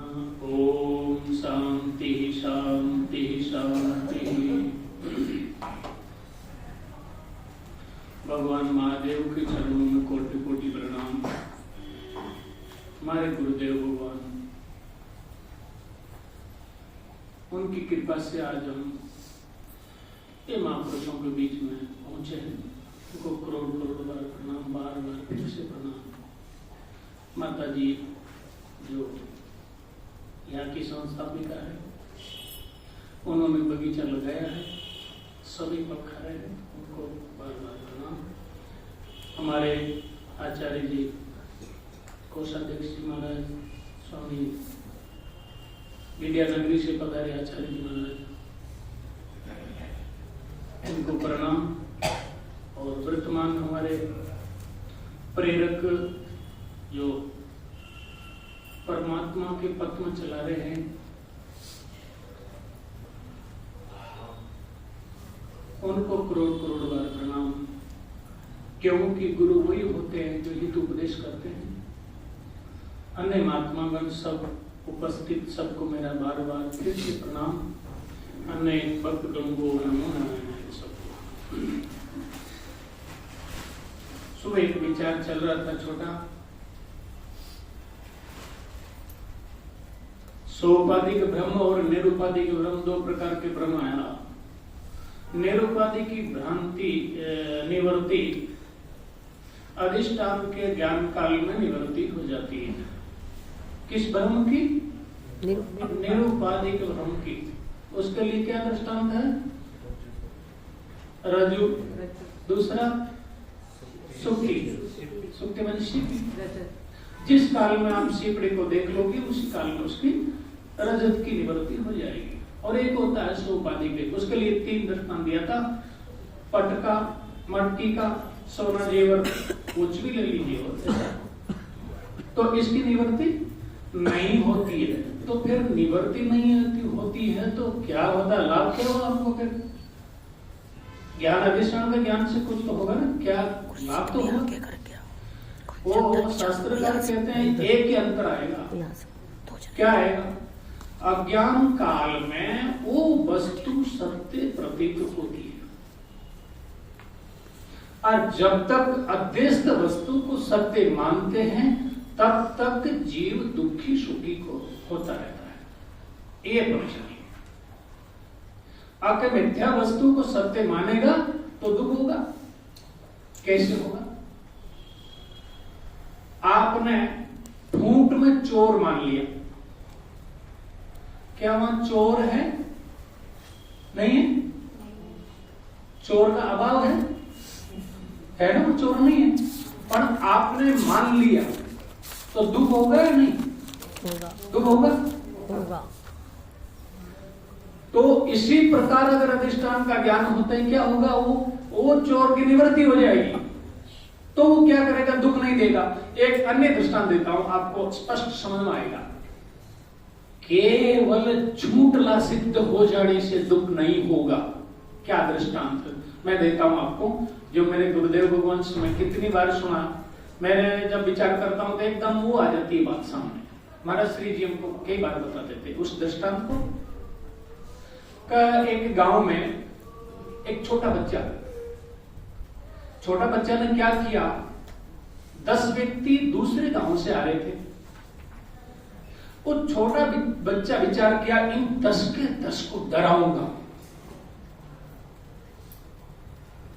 ओम शांति शांति शांति। भगवान महादेव के चरणों में कोटि कोटि प्रणाम। हमारे गुरुदेव भगवान, उनकी कृपा से आज हम ये महापुरुषों के बीच में पहुंचे हैं। उनको करोड़ करोड़ बार प्रणाम, बार बार फिर से प्रणाम। माता जी जो यहाँ की संस्थापिका है, उन्होंने बगीचा लगाया है, सभी पक्ष रहे हैं, उनको बार बार प्रणाम। हमारे आचार्य जी, कोषाध्यक्ष जी महाराज, स्वामी विद्यानगरी से पधारे आचार्य जी महाराज, इनको प्रणाम। और वर्तमान हमारे प्रेरक जो परमात्मा के पथ में चला रहे हैं, उनको करोड़ करोड़ बार प्रणाम। क्योंकि गुरु वही होते हैं जो हित उपदेश करते हैं। अन्य महात्मागण सब उपस्थित, सबको मेरा बार बार फिर से प्रणाम। अन्य भक्तगण को नमो नारायण सबको। सुबह एक विचार चल रहा था छोटा। सोपाधिक ब्रह्म और निरुपाधिक ब्रह्म, दो प्रकार के ब्रह्म आया। निरुपाधि की भ्रांति निवृत्ति अधिष्ठान के ज्ञान काल में निवृत्ति हो जाती है। किस ब्रह्म की? निरुपाधिक ब्रह्म की। उसके लिए क्या दृष्टांत है? रज्जु। दूसरा सुक्ति। सुक्ति माने सीपी। जिस काल में आप सीपड़ी को देख लोगे, उसी काल में उसकी रजत की निवृत्ति हो जाएगी। और एक होता है सोपाधिक, उसके लिए तीन दृष्टांत दिया था। पटका, मटकी का, सोना जेवर, कुछ भी ले लीजिए, तो इसकी निवृत्ति नहीं होती है। तो फिर निवृत्ति नहीं होती है तो क्या होता है? लाभ क्या होगा आपको? फिर ज्ञान अधिष्ठान का ज्ञान से कुछ तो होगा ना, क्या लाभ तो होगा। वो शास्त्रकार कहते हैं एक ही अंतर आएगा। क्या आएगा? अज्ञान काल में वो वस्तु सत्य प्रतीत होती है, और जब तक अध्यस्त वस्तु को सत्य मानते हैं तब तक जीव दुखी सुखी को होता रहता है। ये परेशानी। अगर मिथ्या वस्तु को सत्य मानेगा तो दुख होगा। कैसे होगा? आपने फूंट में चोर मान लिया, क्या वहां चोर है? नहीं है। चोर का अभाव है ना? वो चोर नहीं है, पर आपने मान लिया तो दुख होगा या नहीं? दुख होगा। तो इसी प्रकार अगर अधिष्ठान का ज्ञान होता है, क्या होगा? वो चोर की निवृत्ति हो जाएगी। तो वो क्या करेगा? दुख नहीं देगा। एक अन्य दृष्टांत देता हूं, आपको स्पष्ट समझ में आएगा। केवल झूठला सिद्ध हो जाने से दुख नहीं होगा। क्या दृष्टांत मैं देता हूं आपको, जो मेरे गुरुदेव भगवान से मैं कितनी बार सुना। मैंने जब विचार करता हूं तो एकदम वो आ जाती है बात सामने। महाराज श्री जी हमको कई बार बताते थे उस दृष्टांत को। एक गांव में एक छोटा बच्चा ने क्या किया? 10 व्यक्ति दूसरे गांव से आ रहे थे। वो छोटा बच्चा विचार किया, इन 10 के 10 को डराऊंगा,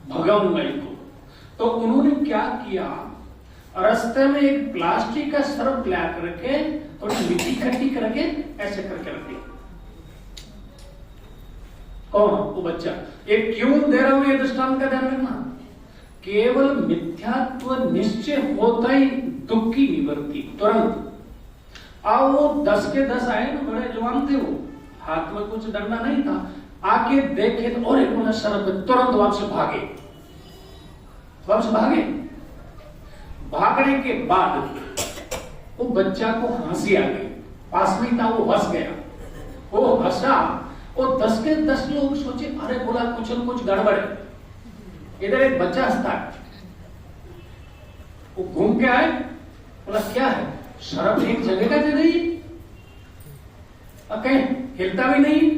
भगाऊंगा इनको। तो उन्होंने क्या किया? रास्ते में एक प्लास्टिक का सर्फ ला करके थोड़ी मिट्टी इकट्ठी करके ऐसे करके रख दिया। कौन? वो बच्चा। एक क्यों दे रहा हूं ये दृष्टांत का ध्यान रखना। केवल मिथ्यात्व निश्चय होता ही दुख की निवृत्ति तुरंत। अब वो 10 के 10 आए ना, बड़े जवान थे, वो हाथ में कुछ डंडा नहीं था। आके देखे तो और एक शरत तुरंत वापस भागे। भागने के बाद वो बच्चा को हंसी आ गई। पास में था, वो हंस गया। वो हंसा, वो 10 के 10 लोग सोचे, अरे बोला कुछ न कुछ गड़बड़ है। इधर एक बच्चा हंसता है, वो घूम के आए, बोला क्या है? शराब एक जगह का दे रही, हिलता भी नहीं।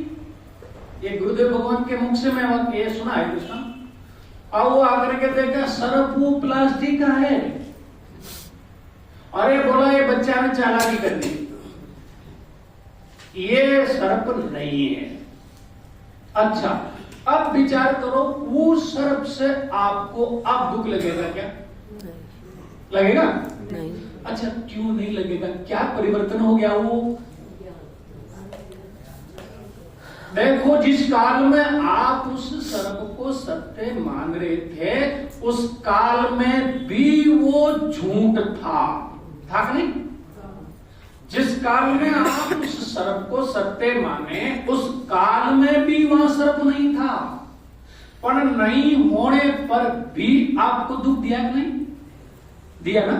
ये गुरुदेव भगवान के मुख से मैं वाक्य ये सुना है कृष्ण। और वो आकर के देखा सर्प वो प्लास्टिक का है। अरे बोला ये बच्चा ने चालाकी कर दी, ये सर्प नहीं है। अच्छा अब विचार करो, वो सर्प से आपको अब दुख लगेगा क्या? लगेगा नहीं। अच्छा क्यों नहीं लगेगा? क्या परिवर्तन हो गया? वो देखो, जिस काल में आप उस सर्प को सत्य मान रहे थे, उस काल में भी वो झूठ था कि नहीं? जिस काल में आप उस सर्प को सत्य माने, उस काल में भी वहां सर्प नहीं था। पर नहीं होने पर भी आपको दुख दिया कि नहीं दिया? ना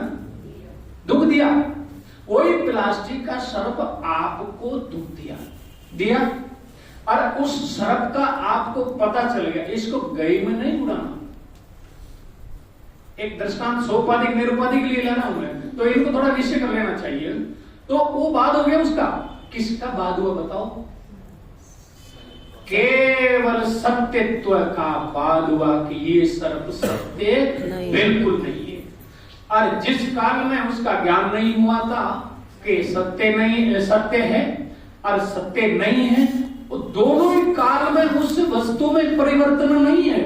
दुख दिया। वही प्लास्टिक का सर्प आपको दुख दिया। और उस सर्प का आपको पता चल गया, इसको गई में नहीं उड़ाना। एक दृष्टांत सोपाधिक निरुपाधिक के लिए लेना हुआ है, तो इनको थोड़ा निश्चय कर लेना चाहिए। तो वो बाद हो गया उसका। किसका बाद हुआ बताओ? केवल सत्यत्व का बाद हुआ कि ये सर्प सत्य बिल्कुल नहीं है। और जिस काल में उसका ज्ञान नहीं हुआ था कि सत्य है और सत्य नहीं है, वो दोनों ही काल में उस वस्तु में परिवर्तन नहीं है,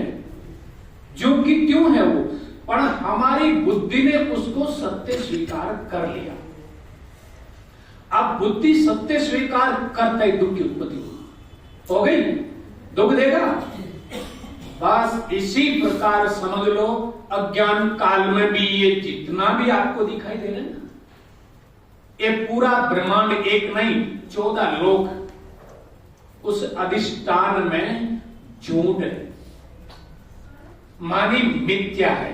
जो कि क्यों है वो, पर हमारी बुद्धि ने उसको सत्य स्वीकार कर लिया। अब बुद्धि सत्य स्वीकार करता ही दुख की उत्पत्ति हो गई, दुख देगा। बस इसी प्रकार समझ लो, अज्ञान काल में भी ये जितना भी आपको दिखाई दे रहा है ना, ये पूरा ब्रह्मांड एक नहीं 14 लोक उस अधिष्ठान में झूठ है, मानी मिथ्या है,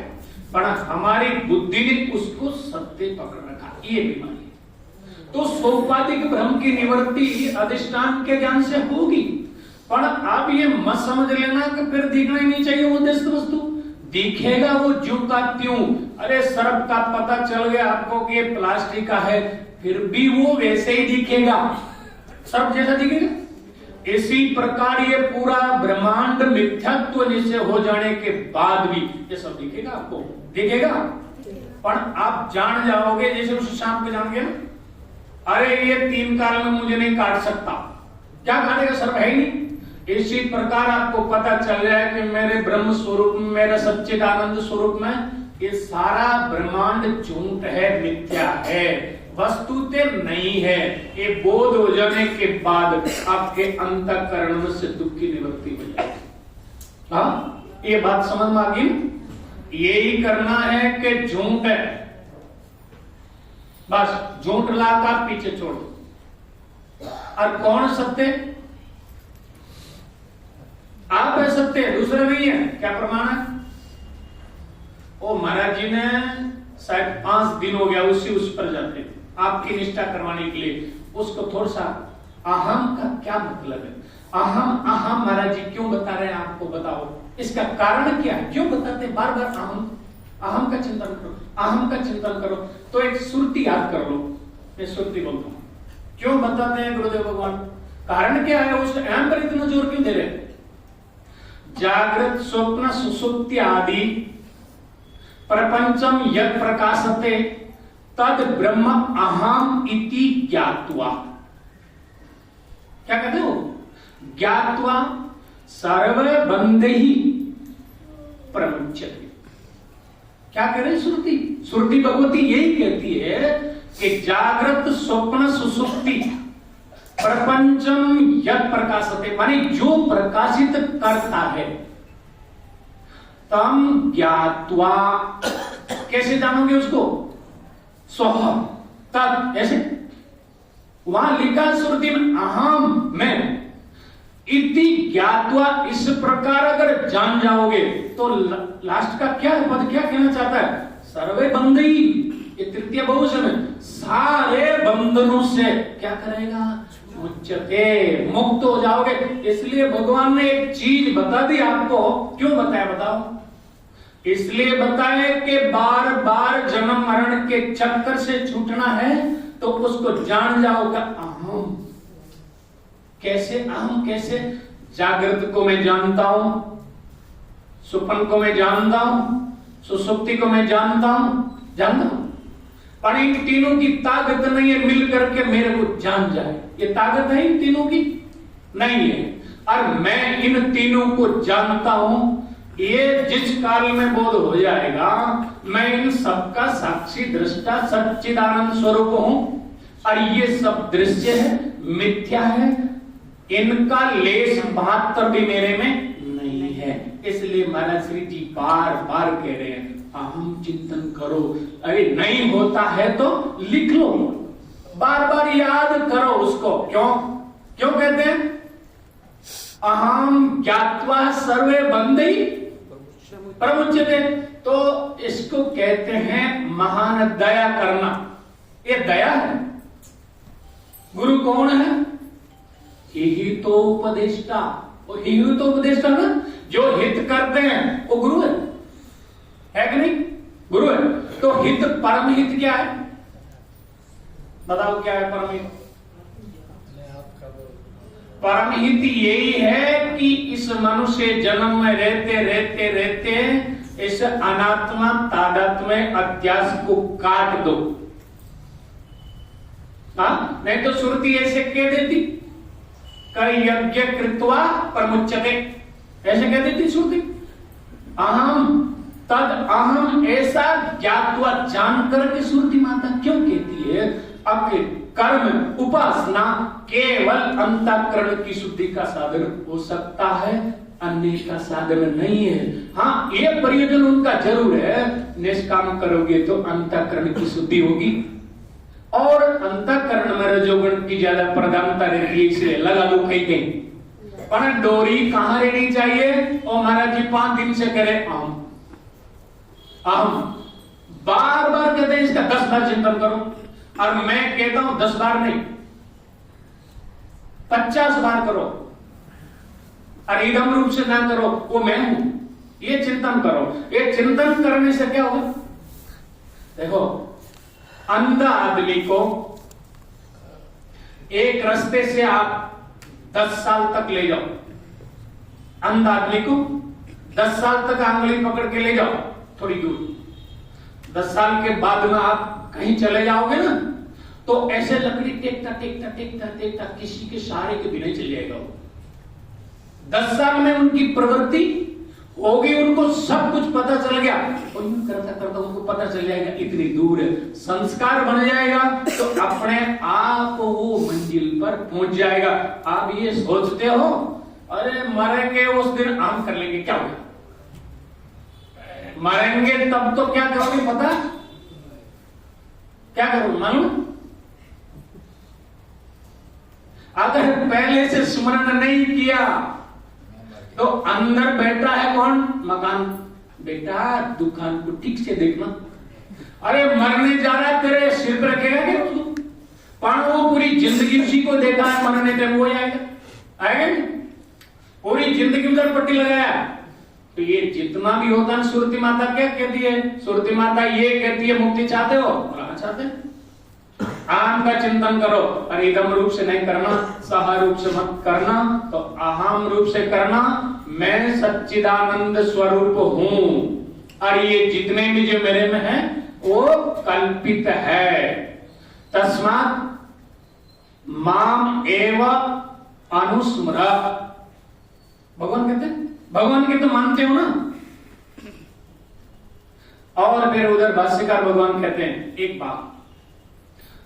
पर हमारी बुद्धि ने उसको सत्य पकड़ रखा, ये बीमारी। तो सोपाधिक भ्रम की निवृत्ति अधिष्ठान के ज्ञान से होगी, पर आप ये मत समझ लेना कि फिर दिखना ही नहीं चाहिए वो दस्त वस्तु। दिखेगा वो ज्यों का त्यों। अरे सर्प का पता चल गया आपको कि ये प्लास्टिक का है, फिर भी वो वैसे ही दिखेगा, सर्प जैसा दिखेगा। इसी प्रकार ये पूरा ब्रह्मांड मिथ्यात्व निश्चय हो जाने के बाद भी ये सब दिखेगा, आपको दिखेगा। पर आप जान जाओगे, जैसे उस शाम को जान गए ना, अरे ये 3 काल में मुझे नहीं काट सकता, क्या काटेगा? सर्प है ही नहीं। इसी प्रकार आपको पता चल जाए कि मेरे ब्रह्म स्वरूप में, मेरे सच्चिदानंद स्वरूप में ये सारा ब्रह्मांड झूठ है, मिथ्या है, वस्तुतः नहीं है। ये बोध हो जाने के बाद आपके अंतःकरण से दुख की निवृत्ति हो जाएगी। हाँ, ये बात समझ में आ गई? यही करना है कि झूठ है, बस झूठ लाका पीछे छोड़ दो। और कौन सत्य? आप है सत्य, दूसरा नहीं है। क्या प्रमाण है? ओ महाराज जी ने शायद 5 दिन हो गया उस पर जाते आपकी निष्ठा करवाने के लिए। उसको थोड़ा सा अहम का क्या मतलब है? अहम महाराज जी क्यों बता रहे हैं आपको? बताओ इसका कारण क्या है? क्यों बताते बार बार अहम का चिंतन करो, अहम का चिंतन करो। तो एक सुरती याद कर लो, मैं सुरती बोलता हूं। क्यों बताते हैं गुरुदेव भगवान? कारण क्या है? उस अहम पर इतना जोर क्यों दे रहे हैं? जागृत स्वप्न सुसुप्ति आदि प्रपंचम यत् प्रकाशते तद ब्रह्म अहम इति ज्ञात्वा। क्या कहते हो? ज्ञात्वा सर्वे बंधैः प्रमुच्यते। क्या कह रहे श्रुति? श्रुति भगवती यही कहती है कि जागृत स्वप्न सुसुप्ति प्रपंचम यत् प्रकाशते, माने जो प्रकाशित करता है, तम ज्ञात्वा। कैसे जानोगे उसको? स्वहम तद, ऐसे वहां लिखा श्रुति में अहम में, इति ज्ञात्वा, इस प्रकार अगर जान जाओगे तो लास्ट का क्या है पद? क्या कहना चाहता है? सर्वे बंधई, ये तृतीय बहुवचन है, सारे बंधनों से क्या करेगा? मुच्यते, मुक्त हो जाओगे। इसलिए भगवान ने एक चीज बता दी आपको। क्यों बताया बताओ? इसलिए बताए कि बार बार जन्म मरण के चक्कर से छूटना है तो उसको जान जाओ का अहम। कैसे अहम, कैसे जागृत को मैं जानता हूं, सुपन को मैं जानता हूं, सुसुप्ति को मैं जानता हूं, पर इन तीनों की ताकत नहीं है मिल करके मेरे को जान जाए। ये ताकत है इन तीनों की? नहीं है। और मैं इन तीनों को जानता हूं, ये जिस काल में बोध हो जाएगा मैं इन सबका साक्षी दृष्टा सच्चिदानंद स्वरूप हूं, और ये सब दृश्य है, मिथ्या है, इनका लेश मात्र भी मेरे में नहीं है। इसलिए महाराज श्री जी बार बार कह रहे हैं अहम चिंतन करो। अरे नहीं होता है तो लिख लो, बार बार याद करो उसको। क्यों कहते हैं अहम ज्ञात्वा सर्वे बंधै प्रमुच्यते? तो इसको कहते हैं महान दया करना। ये दया है। गुरु कौन है? यही तो उपदेष्टा, और यही तो उपदेष्टा ना, जो हित करते हैं वो गुरु है कि नहीं? गुरु है। तो हित, परम हित क्या है? बताओ क्या है परम हित? परम हित यही है कि इस मनुष्य जन्म में रहते रहते रहते इस अनात्मा तादात्म्य अध्यास को काट दो। नहीं तो श्रुति ऐसे कह देती कर यज्ञ कृत्वा प्रमुच्यते, ऐसे कह देती श्रुति। अहम तद अहम ऐसा ज्ञात्वा जानकर के श्रुति माता क्यों कहती है? अब कर्म उपासना केवल अंतःकरण की शुद्धि का साधन हो सकता है, अन्य का साधन नहीं है। हाँ, ये प्रयोजन उनका जरूर है। निष्काम करोगे तो अंतःकरण की शुद्धि होगी, और अंतःकरण में रजोगुण की ज्यादा प्रधानता रहती है, इसलिए लगा दो कहीं कहीं। पर डोरी कहां रहनी चाहिए? और महाराज जी 5 दिन से कह रहे अहम बार बार कहते हैं इसका 10 बार चिंतन करो, और मैं कहता हूं 10 बार नहीं 50 बार करो, और इदम रूप से ना करो वो मैं हूं, ये चिंतन करो। ये चिंतन करने से क्या होगा? देखो, अंधा आदमी को एक रास्ते से आप 10 साल तक ले जाओ, अंधा आदमी को 10 साल तक आंगली पकड़ के ले जाओ थोड़ी दूर, 10 साल के बाद में आप कहीं चले जाओगे ना, तो ऐसे लकड़ी टेकता टेकता टेकता टेकता किसी के सहारे के बिना चल जाएगा वो। 10 साल में उनकी प्रवृत्ति होगी, उनको सब कुछ पता चल गया, और यूं करता करता उनको पता चल जाएगा इतनी दूर है, संस्कार बन जाएगा, तो अपने आप वो मंजिल पर पहुंच जाएगा। आप ये सोचते हो अरे मरेंगे उस दिन आम कर लेंगे, क्या होगा? मरेंगे तब तो क्या करोगे पता? क्या करोगे मालूम? अगर पहले से स्मरण नहीं किया तो अंदर बैठा है कौन? मकान। बेटा दुकान को ठीक से देखना, अरे मरने जा रहा है तेरे सिर पर रखेगा क्या उसको? पर वो पूरी जिंदगी उसी को देखा है, मरने टाइम वो आएगा नहीं, पूरी जिंदगी उधर पट्टी लगाया। तो ये जितना भी होता है, सुरती माता क्या कहती है? सुरती माता ये कहती है मुक्ति चाहते हो? चाहते, अहम का चिंतन करो, और इदम रूप से नहीं करना, सह रूप से मत करना, तो अहम रूप से करना। मैं सच्चिदानंद स्वरूप हूं, और ये जितने भी जो मेरे में है वो कल्पित है। तस्मात् माम एव अनुस्मर। भगवान कहते हैं, भगवान के तो मानते हो ना। और फिर उधर भाष्यकार भगवान कहते हैं एक बात,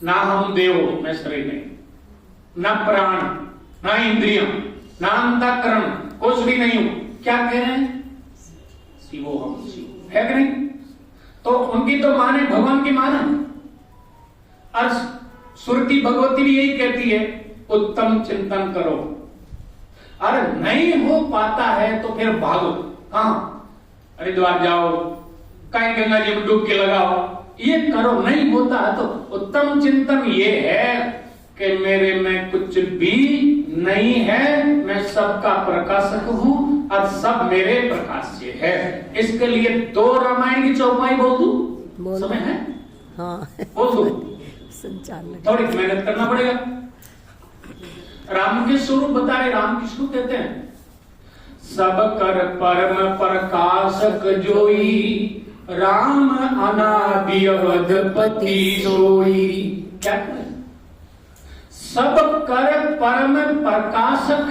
ना हम देव, मैं शरीर नहीं, ना प्राण, ना इंद्रिय, ना अंतःकरण, कुछ भी नहीं हूं। क्या कह रहे हैं? शिवो हम शिव, है कि नहीं? तो उनकी तो माने भगवान की माना, और सुरती भगवती भी यही कहती है उत्तम चिंतन करो। अरे नहीं हो पाता है तो फिर भागो, कहां? हरिद्वार जाओ, कहीं गंगा जी में डुबकी लगाओ, ये करो। नहीं होता है तो उत्तम चिंतन ये है कि मेरे में कुछ भी नहीं है, मैं सबका प्रकाशक हूं, और सब मेरे प्रकाश से है। इसके लिए 2 रामायण की चौपाई बोल दूं? समय है? हाँ बोल दूं? संचालन थोड़ी मेहनत करना पड़ेगा। राम के स्वरूप बता रहे। राम किसको कहते हैं? सब कर परम प्रकाशक जोई, राम अनादि अवधपति सोई। क्या करें? सब कर परम प्रकाशक।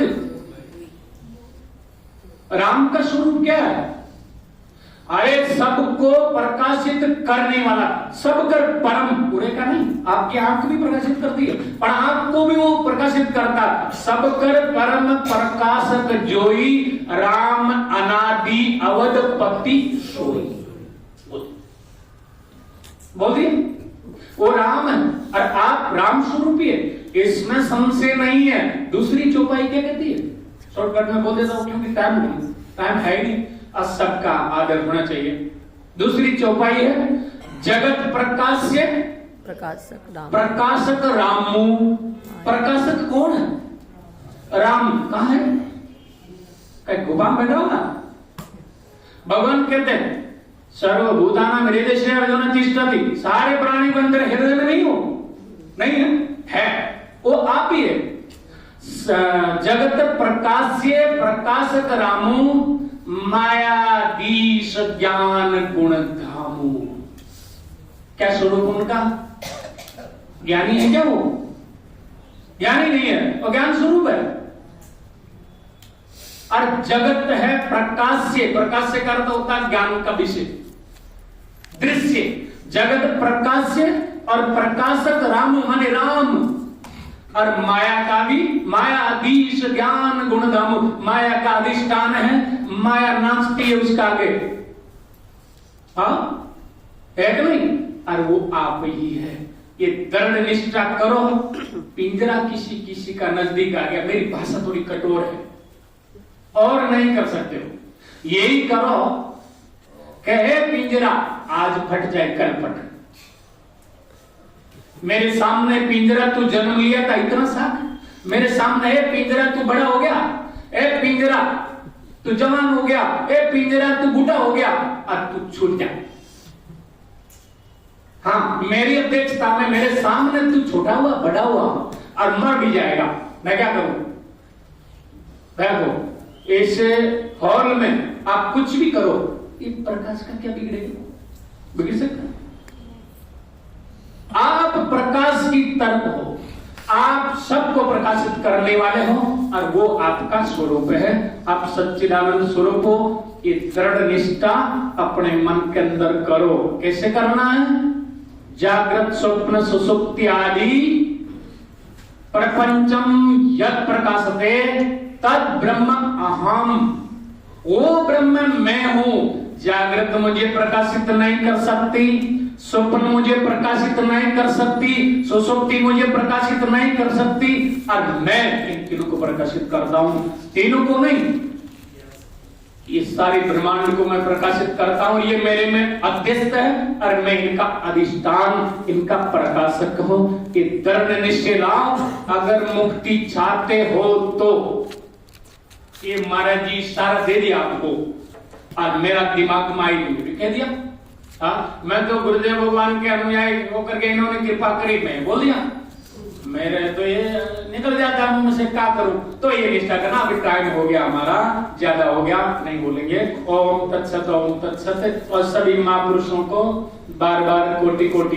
राम का स्वरूप क्या है? अरे सबको प्रकाशित करने वाला। सब कर परम, पूरे का नहीं, आपकी आंख भी प्रकाशित करती है, पर आंख को भी वो प्रकाशित करता। सब कर परम प्रकाशक जोई, राम अनादि अवधपति सोई। बोलिए, वो राम है और आप राम स्वरूप है, इसमें संशय नहीं है। दूसरी चौपाई क्या कहती है? शॉर्टकट में बोल देता हूं क्योंकि टाइम है नहीं, सबका आदर होना चाहिए। दूसरी चौपाई है जगत प्रकाश्य प्रकाशक रामू। प्रकाशक कौन है? राम। कहां है? कहीं गुफा में बैठा होगा? भगवान कहते हैं सर्वभूतानां हृदयेषु तिष्ठति। सारे प्राणी के अंदर हृदय में नहीं हो, नहीं है, वो आप ही है। जगत प्रकाश्य प्रकाशक रामू, मायाधीश ज्ञान गुण धामू। क्या स्वरूप उनका? ज्ञानी है क्या वो? ज्ञानी नहीं है, वो ज्ञान स्वरूप है। और जगत है प्रकाश्य। प्रकाश्य का अर्थ होता है ज्ञान का विषय, दृश्य। जगत प्रकाश्य और प्रकाशक राम माने राम। और माया का भी मायाधीश ज्ञान गुण धामू। माया का अधिष्ठान है, माया नाचती है उसका आगे। हाँ है कि नहीं? और वो आप ही है। ये दृढ़ निष्ठा करो। पिंजरा किसी किसी का नजदीक आ गया, मेरी भाषा थोड़ी कठोर है और नहीं कर सकते हो, यही करो। कहे पिंजरा आज फट जाए कल फट। मेरे सामने पिंजरा तू जन्म लिया था इतना सा, मेरे सामने है पिंजरा तू बड़ा हो गया, ए पिंजरा तू जवान हो गया, ए पिंजरा तू बूढ़ा हो गया, अब तू छूट जा। हाँ, मेरी अध्यक्षता में मेरे सामने तू छोटा हुआ बड़ा हुआ और मर भी जाएगा, मैं क्या करूं? देखो इस हॉल में आप कुछ भी करो, ये प्रकाश का क्या बिगड़ेगा? बिगड़ सकता है? आप प्रकाश की तरफ हो, आप सबको प्रकाशित करने वाले हो और वो आपका स्वरूप है। आप सच्चिदानंद स्वरूप हो। ये दृढ़ निष्ठा अपने मन के अंदर करो। कैसे करना है? जागृत स्वप्न सुसुप्ति आदि प्रपंचम यत् प्रकाशते तद ब्रह्म अहम। वो ब्रह्म मैं हूं। जागृत मुझे प्रकाशित नहीं कर सकती, स्वप्न मुझे प्रकाशित नहीं कर सकती, सुसुप्ति मुझे प्रकाशित नहीं कर सकती, और मैं इन तीनों को प्रकाशित करता हूं। तीनों को नहीं, ये सारे ब्रह्मांड को मैं प्रकाशित करता हूं। ये मेरे में अध्यस्त है और मैं इनका अधिष्ठान, इनका प्रकाशक हूं। ये दृढ़ निश्चय लाओ। अगर मुक्ति चाहते हो तो ये महाराज जी सारा दे दिया आपको, और मेरा दिमाग माई कह दिया। हाँ, मैं तो गुरुदेव भगवान के अनुयायी होकर के इन्होंने कृपा करी, मैं बोल दिया, मेरे तो ये निकल जाता मुंह से, क्या करूं? तो ये निष्ठा करना। अभी टाइम हो गया हमारा, ज्यादा हो गया, नहीं बोलेंगे। ओम तत्सत, ओम तत्सत। और सभी महापुरुषों को बार बार कोटि कोटि